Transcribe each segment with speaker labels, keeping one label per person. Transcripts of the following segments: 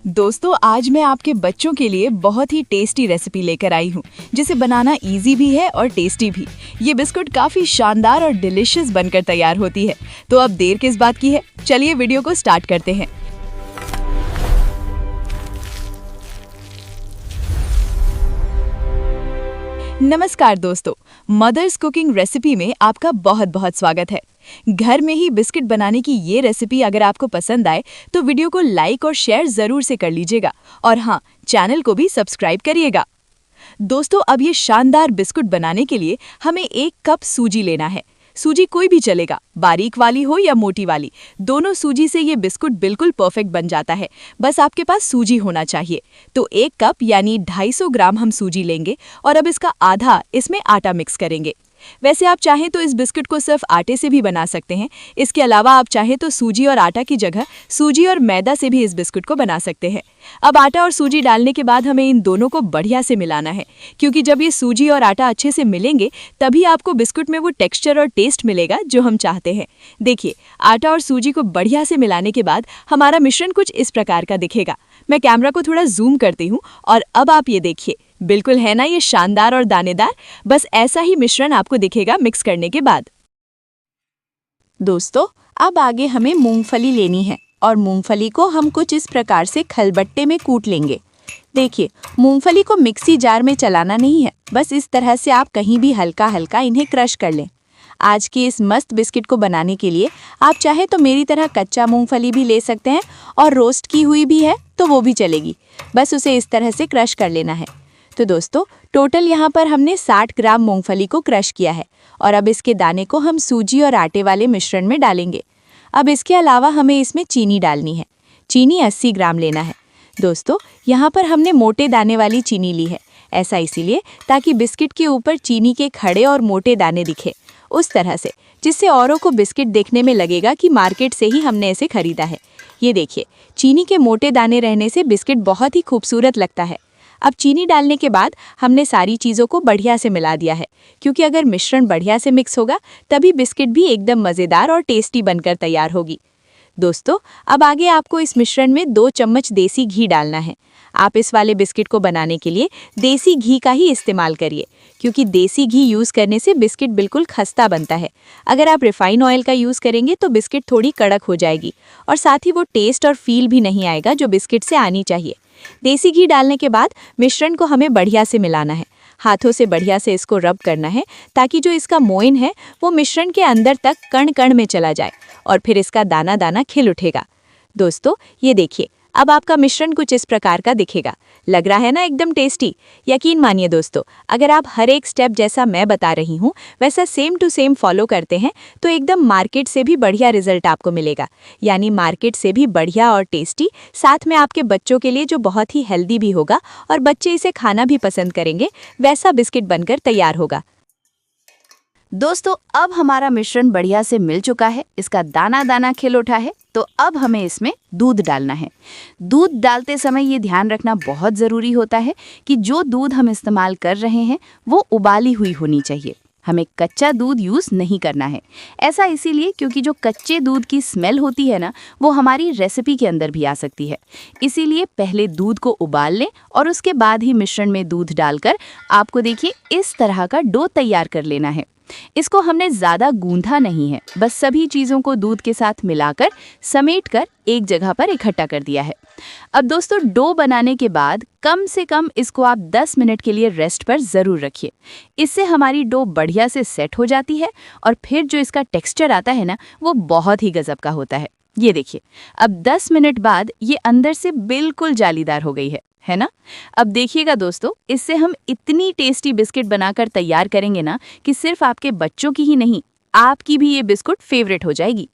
Speaker 1: दोस्तों, आज मैं आपके बच्चों के लिए बहुत ही टेस्टी रेसिपी लेकर आई हूँ जिसे बनाना इजी भी है और टेस्टी भी। ये बिस्कुट काफी शानदार और डिलिशियस बनकर तैयार होती है। तो अब देर किस बात की है, चलिए वीडियो को स्टार्ट करते हैं। नमस्कार दोस्तों, मदर्स कुकिंग रेसिपी में आपका बहुत बहुत स्वागत है। घर में ही बिस्किट बनाने की ये रेसिपी अगर आपको पसंद आए तो वीडियो को लाइक और शेयर जरूर से कर लीजिएगा और हाँ, चैनल को भी सब्सक्राइब करिएगा। दोस्तों, अब ये शानदार बिस्कुट बनाने के लिए हमें 1 कप सूजी लेना है। सूजी कोई भी चलेगा, बारीक वाली हो या मोटी वाली, दोनों सूजी से ये बिस्कुट बिल्कुल परफेक्ट बन जाता है। बस आपके पास सूजी होना चाहिए। तो 1 कप यानी 250 ग्राम हम सूजी लेंगे और अब इसका आधा इसमें आटा मिक्स करेंगे। वैसे आप चाहें तो इस बिस्कुट को सिर्फ आटे से भी बना सकते हैं। इसके अलावा आप चाहें तो सूजी और आटा की जगह सूजी और मैदा से भी इस बिस्कुट को बना सकते हैं। अब आटा और सूजी डालने के बाद हमें इन दोनों को बढ़िया से मिलाना है, क्योंकि जब ये सूजी और आटा अच्छे से मिलेंगे तभी आपको बिस्कुट में वो टेक्सचर और टेस्ट मिलेगा जो हम चाहते हैं। देखिए, आटा और सूजी को बढ़िया से मिलाने के बाद हमारा मिश्रण कुछ इस प्रकार का दिखेगा। मैं कैमरा को थोड़ा जूम करती हूँ और अब आप ये देखिए, बिल्कुल है ना ये शानदार और दानेदार। बस ऐसा ही मिश्रण आपको दिखेगा मिक्स करने के बाद। दोस्तों, अब आगे हमें मूंगफली लेनी है और मूंगफली को हम कुछ इस प्रकार से खलबट्टे में कूट लेंगे। देखिए, मूंगफली को मिक्सी जार में चलाना नहीं है, बस इस तरह से आप कहीं भी हल्का हल्का इन्हें क्रश कर लें। आज के इस मस्त बिस्किट को बनाने के लिए आप चाहे तो मेरी तरह कच्चा मूंगफली भी ले सकते हैं और रोस्ट की हुई भी है तो वो भी चलेगी। बस उसे इस तरह से क्रश कर लेना है। तो दोस्तों, टोटल यहाँ पर हमने 60 ग्राम मूंगफली को क्रश किया है और अब इसके दाने को हम सूजी और आटे वाले मिश्रण में डालेंगे। अब इसके अलावा हमें इसमें चीनी डालनी है। चीनी 80 ग्राम लेना है। दोस्तों, यहाँ पर हमने मोटे दाने वाली चीनी ली है। ऐसा इसीलिए ताकि बिस्किट के ऊपर चीनी के खड़े और मोटे दाने दिखे, उस तरह से जिससे औरों को बिस्किट देखने में लगेगा कि मार्केट से ही हमने इसे खरीदा है। ये देखिए, चीनी के मोटे दाने रहने से बिस्किट बहुत ही खूबसूरत लगता है। अब चीनी डालने के बाद हमने सारी चीज़ों को बढ़िया से मिला दिया है, क्योंकि अगर मिश्रण बढ़िया से मिक्स होगा तभी बिस्किट भी एकदम मज़ेदार और टेस्टी बनकर तैयार होगी। दोस्तों, अब आगे आपको इस मिश्रण में 2 चम्मच देसी घी डालना है। आप इस वाले बिस्किट को बनाने के लिए देसी घी का ही इस्तेमाल करिए, क्योंकि देसी घी यूज़ करने से बिस्किट बिल्कुल खस्ता बनता है। अगर आप रिफाइन ऑयल का यूज़ करेंगे तो बिस्किट थोड़ी कड़क हो जाएगी और साथ ही वो टेस्ट और फील भी नहीं आएगा जो बिस्किट से आनी चाहिए। देसी घी डालने के बाद मिश्रण को हमें बढ़िया से मिलाना है। हाथों से बढ़िया से इसको रब करना है ताकि जो इसका मोइन है वो मिश्रण के अंदर तक कण कण में चला जाए और फिर इसका दाना दाना खिल उठेगा। दोस्तों, ये देखिए, अब आपका मिश्रण कुछ इस प्रकार का दिखेगा। लग रहा है ना एकदम टेस्टी। यकीन मानिए दोस्तों, अगर आप हर एक स्टेप जैसा मैं बता रही हूँ वैसा सेम टू सेम फॉलो करते हैं तो एकदम मार्केट से भी बढ़िया रिजल्ट आपको मिलेगा। यानी मार्केट से भी बढ़िया और टेस्टी, साथ में आपके बच्चों के लिए जो बहुत ही हेल्दी भी होगा और बच्चे इसे खाना भी पसंद करेंगे, वैसा बिस्किट बनकर तैयार होगा। दोस्तों, अब हमारा मिश्रण बढ़िया से मिल चुका है, इसका दाना दाना खिल उठा है। तो अब हमें इसमें दूध डालना है। दूध डालते समय ये ध्यान रखना बहुत ज़रूरी होता है कि जो दूध हम इस्तेमाल कर रहे हैं वो उबाली हुई होनी चाहिए। हमें कच्चा दूध यूज़ नहीं करना है। ऐसा इसीलिए क्योंकि जो कच्चे दूध की स्मेल होती है ना, वो हमारी रेसिपी के अंदर भी आ सकती है। इसीलिए पहले दूध को उबाल लें और उसके बाद ही मिश्रण में दूध डालकर आपको देखिए इस तरह का डो तैयार कर लेना है। इसको हमने ज़्यादा गूंथा नहीं है, बस सभी चीज़ों को दूध के साथ मिलाकर समेटकर एक जगह पर इकट्ठा कर दिया है। अब दोस्तों, डो बनाने के बाद कम से कम इसको आप 10 मिनट के लिए रेस्ट पर ज़रूर रखिए। इससे हमारी डो बढ़िया से सेट हो जाती है और फिर जो इसका टेक्सचर आता है ना, वो बहुत ही गजब का होता है। ये देखिए, अब 10 मिनट बाद ये अंदर से बिल्कुल जालीदार हो गई है ना। अब देखिएगा दोस्तों, इससे हम इतनी टेस्टी बिस्किट बनाकर तैयार करेंगे ना कि सिर्फ आपके बच्चों की ही नहीं, आपकी भी ये बिस्कुट फेवरेट हो जाएगी।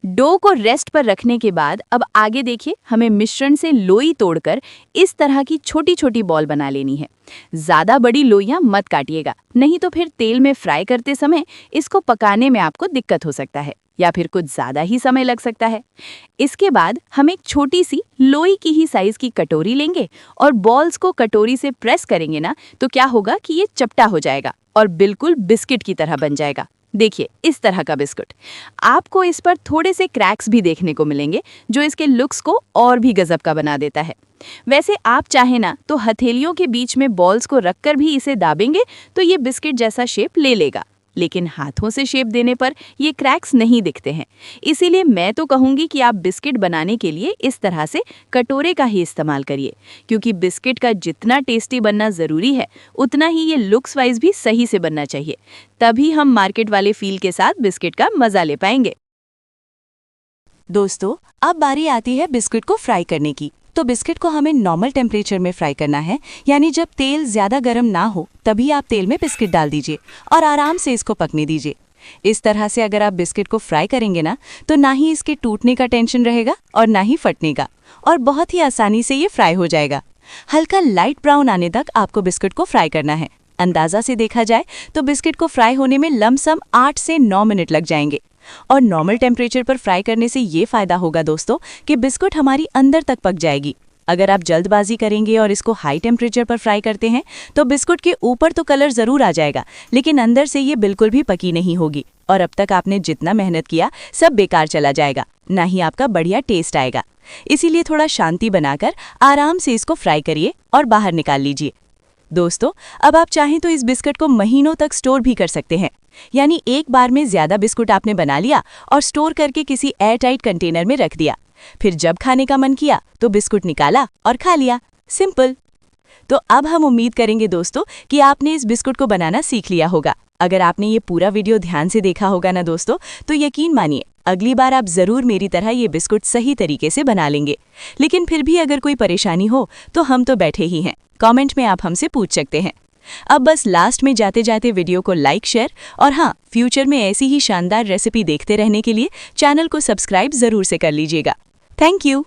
Speaker 1: डो को रेस्ट पर रखने के बाद अब आगे देखिए, हमें मिश्रण से लोई तोड़कर इस तरह की छोटी छोटी बॉल बना लेनी है। ज़्यादा बड़ी लोइयां मत काटिएगा, नहीं तो फिर तेल में फ्राई करते समय इसको पकाने में आपको दिक्कत हो सकता है या फिर कुछ ज़्यादा ही समय लग सकता है। इसके बाद हम एक छोटी सी लोई की ही साइज़ की कटोरी लेंगे और बॉल्स को कटोरी से प्रेस करेंगे ना, तो क्या होगा कि ये चपटा हो जाएगा और बिल्कुल बिस्किट की तरह बन जाएगा। देखिए इस तरह का बिस्कुट। आपको इस पर थोड़े से क्रैक्स भी देखने को मिलेंगे जो इसके लुक्स को और भी गजब का बना देता है। वैसे आप चाहे ना तो हथेलियों के बीच में बॉल्स को रखकर भी इसे दाबेंगे तो ये बिस्किट जैसा शेप ले लेगा, लेकिन हाथों से शेप देने पर ये क्रैक्स नहीं दिखते हैं। इसीलिए मैं तो कहूँगी कि आप बिस्किट बनाने के लिए इस तरह से कटोरे का ही इस्तेमाल करिए, क्योंकि बिस्किट का जितना टेस्टी बनना ज़रूरी है उतना ही ये लुक्स वाइज भी सही से बनना चाहिए। तभी हम मार्केट वाले फील के साथ बिस्किट का मज़ा ले पाएंगे।
Speaker 2: दोस्तों, अब बारी आती है बिस्किट को फ्राई करने की। तो बिस्किट को हमें नॉर्मल टेम्परेचर में फ्राई करना है, यानी जब तेल ज़्यादा गर्म ना हो तभी आप तेल में बिस्किट डाल दीजिए और आराम से इसको पकने दीजिए। इस तरह से अगर आप बिस्किट को फ्राई करेंगे ना तो ना ही इसके टूटने का टेंशन रहेगा और ना ही फटने का, और बहुत ही आसानी से ये फ्राई हो जाएगा। हल्का लाइट ब्राउन आने तक आपको बिस्किट को फ्राई करना है। अंदाज़ा से देखा जाए तो बिस्किट को फ्राई होने में लमसम 8 से 9 मिनट लग जाएंगे। और नॉर्मल टेम्परेचर पर फ्राई करने से ये फ़ायदा होगा दोस्तों कि बिस्कुट हमारी अंदर तक पक जाएगी। अगर आप जल्दबाजी करेंगे और इसको हाई टेम्परेचर पर फ्राई करते हैं तो बिस्कुट के ऊपर तो कलर ज़रूर आ जाएगा, लेकिन अंदर से ये बिल्कुल भी पकी नहीं होगी और अब तक आपने जितना मेहनत किया सब बेकार चला जाएगा, ना ही आपका बढ़िया टेस्ट आएगा। इसीलिए थोड़ा शांति बनाकर आराम से इसको फ्राई करिए और बाहर निकाल लीजिए। दोस्तों, अब आप चाहें तो इस बिस्कुट को महीनों तक स्टोर भी कर सकते हैं, यानी एक बार में ज़्यादा बिस्कुट आपने बना लिया और स्टोर करके किसी एयर टाइट कंटेनर में रख दिया, फिर जब खाने का मन किया तो बिस्कुट निकाला और खा लिया। सिंपल। तो अब हम उम्मीद करेंगे दोस्तों कि आपने इस बिस्कुट को बनाना सीख लिया होगा। अगर आपने ये पूरा वीडियो ध्यान से देखा होगा ना दोस्तों, तो यकीन मानिए अगली बार आप ज़रूर मेरी तरह ये बिस्कुट सही तरीके से बना लेंगे। लेकिन फिर भी अगर कोई परेशानी हो तो हम तो बैठे ही हैं, कमेंट में आप हमसे पूछ सकते हैं। अब बस लास्ट में जाते जाते वीडियो को लाइक, शेयर और हाँ, फ्यूचर में ऐसी ही शानदार रेसिपी देखते रहने के लिए चैनल को सब्सक्राइब ज़रूर से कर लीजिएगा। Thank you.